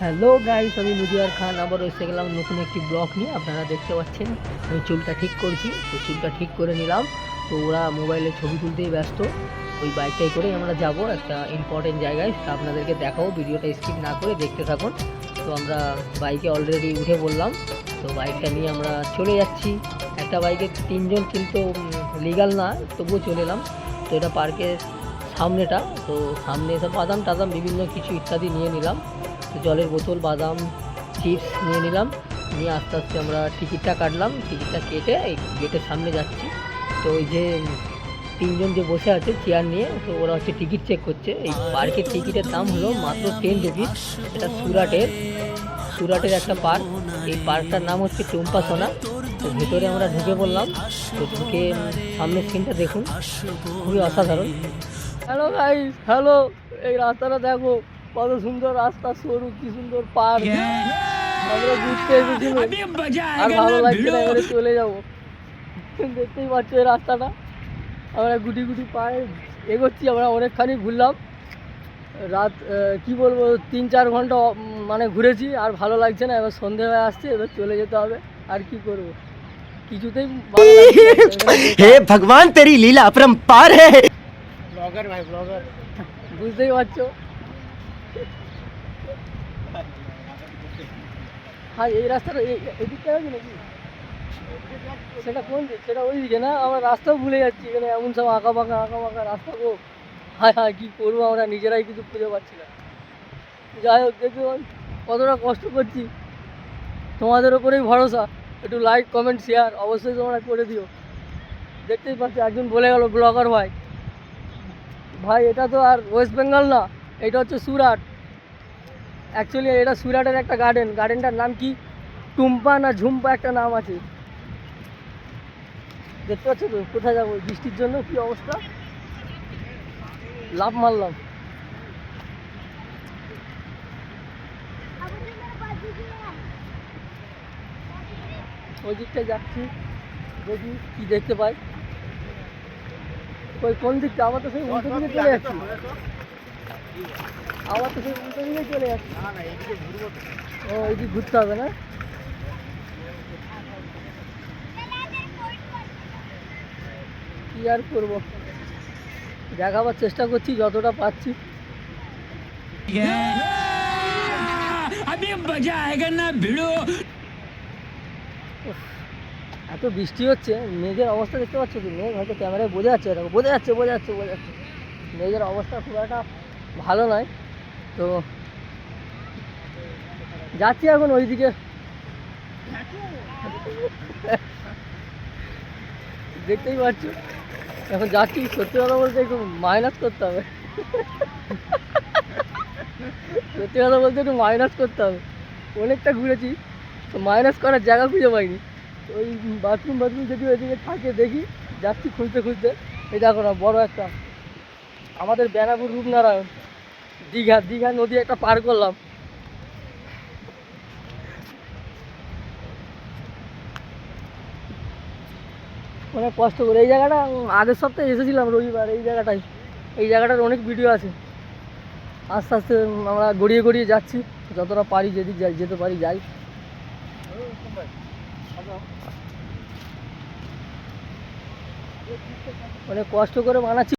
Hello guys, আমি মুজিয়ার খান আবার এসে গেলাম নতুন একটি ব্লগ নিয়ে। আপনারা দেখতে পাচ্ছেন আমি চুলটা ঠিক করছি, তো চুলটা ঠিক করে নিলাম। তো ওরা মোবাইলে ছবি তুলতেই ব্যস্ত। ওই বাইকটাই করে আমরা যাব একটা ইম্পর্টেন্ট জায়গায়, তা আপনাদেরকে দেখাবো। ভিডিওটা স্কিপ না করে দেখতে থাকুন। তো আমরা বাইকে অলরেডি উঠে পড়লাম। তো বাইকটা নিয়ে আমরা চলে যাচ্ছি। একটা বাইকে তিনজন, কিন্তু লিগাল না, তবুও চলে এলাম। তো এটা পার্কের সামনেটা। তো সামনে এসে বাদাম টাদাম বিভিন্ন কিছু ইত্যাদি নিয়ে নিলাম। তো জলের বোতল, বাদাম, চিপস নিয়ে নিলাম। নিয়ে আস্তে আস্তে আমরা টিকিটটা কাটলাম। টিকিটটা কেটে এই গেটের সামনে যাচ্ছি। তো ওই যে তিনজন যে বসে আছে চেয়ার নিয়ে, তো ওরা হচ্ছে টিকিট চেক করছে। এই পার্কের টিকিটের দাম হলো মাত্র 10 রুপিস। এটা সুরাটের একটা পার্ক। এই পার্কটার নাম হচ্ছে টুম্পা সোনা। তো ভেতরে আমরা ঢুকে পড়লাম। তো ঢুকে সামনের সিনটা দেখুন, খুবই অসাধারণ। Hello guys, hello. এই রাস্তাটা দেখো, কত সুন্দর রাস্তা, সরু, কি সুন্দর পার্ক। আমরা ঘুরতে এসেছিলাম, আর ভালো লাগছে না, এবারে চলে যাবো। দেখতেই পাচ্ছ এই রাস্তাটা, আমরা গুটি গুটি পায়ে এগোচ্ছি। আমরা অনেকখানি ঘুরলাম। রাত কি বলবো, 3-4 ঘন্টা মানে ঘুরেছি, আর ভালো লাগছে না। এবার সন্ধে হয়ে আসছে, এবার চলে যেতে হবে। আর কি করব, কিছুতেই ভালো লাগছে না। হে ভগবান, তেরি লীলা अपरंपार है। ব্লগার ভাই, ব্লগার, বুঝতেই পারছো। হ্যাঁ, এই রাস্তাটা এদিকটা আছে নাকি? সেটা কোন দিক? সেটা ওই দিকে না? আমরা রাস্তাও ভুলে যাচ্ছি। এখানে এমন সব আঁকা বাঁকা রাস্তা গো। হায় হায়, কী করবো, আমরা নিজেরাই কিছু খুঁজে পাচ্ছি না। যাই হোক, দেখুন কতটা কষ্ট করছি। তোমাদের ওপরেই ভরসা। একটু লাইক, কমেন্ট, শেয়ার অবশ্যই তোমরা করে দিও। দেখতেই পাচ্ছ, একজন বলে গেল ব্লগার ভাই। ভাই, এটা তো আর ওয়েস্ট বেঙ্গল না, এটা হচ্ছে সুরাট। অ্যাকচুয়ালি এটা সুরাটের একটা গার্ডেনটার নাম কি, টুম্পা না ঝুম্পা একটা নাম আছে। দেখতে পাচ্ছ তো, কোথায় যাবো বৃষ্টির জন্য, কি অবস্থা। লাফ মারলাম। ওই দিকটায় যাচ্ছি, দেখি কি দেখতে পাই। ওই কোন দিকটা? আমার তো সেই উল্টো দিকে চলে যাচ্ছি। ও, এইদিকে ঘুরতে হবে না? কি আর করবো, দেখাবার চেষ্টা করছি যতটা পাচ্ছি। এত বৃষ্টি হচ্ছে, মেঘের অবস্থা দেখতে পাচ্ছ কি? মেঘ হয়তো ক্যামেরায় বোঝা যাচ্ছে, দেখো, বোঝা যাচ্ছে। মেঘের অবস্থা খুব একটা ভালো নয়। তো যাচ্ছি এখন ওইদিকে। দেখতেই পাচ্ছ, এখন যাচ্ছি। সত্যি কথা বলতে একটু মাইনাস করতে হবে। অনেকটা ঘুরেছি, তো মাইনাস করার জায়গা খুঁজে পাইনি। ওই বাথরুম যদি ওইদিকে থাকে, দেখি। যাচ্ছি খুঁজতে। এই দেখো না, বড় একটা আমাদের বেনাপুর রূপনারায়ণ, দীঘা নদী একটা পার করলাম। অনেক কষ্ট করে এই জায়গাটা, আগের সপ্তাহে এসেছিলাম রবিবার। এই জায়গাটার অনেক ভিডিও আছে। আস্তে আস্তে আমরা গড়িয়ে যাচ্ছি, যতটা পারি, যেদিক যেতে পারি যাই। অনেক কষ্ট করে বানাচ্ছি।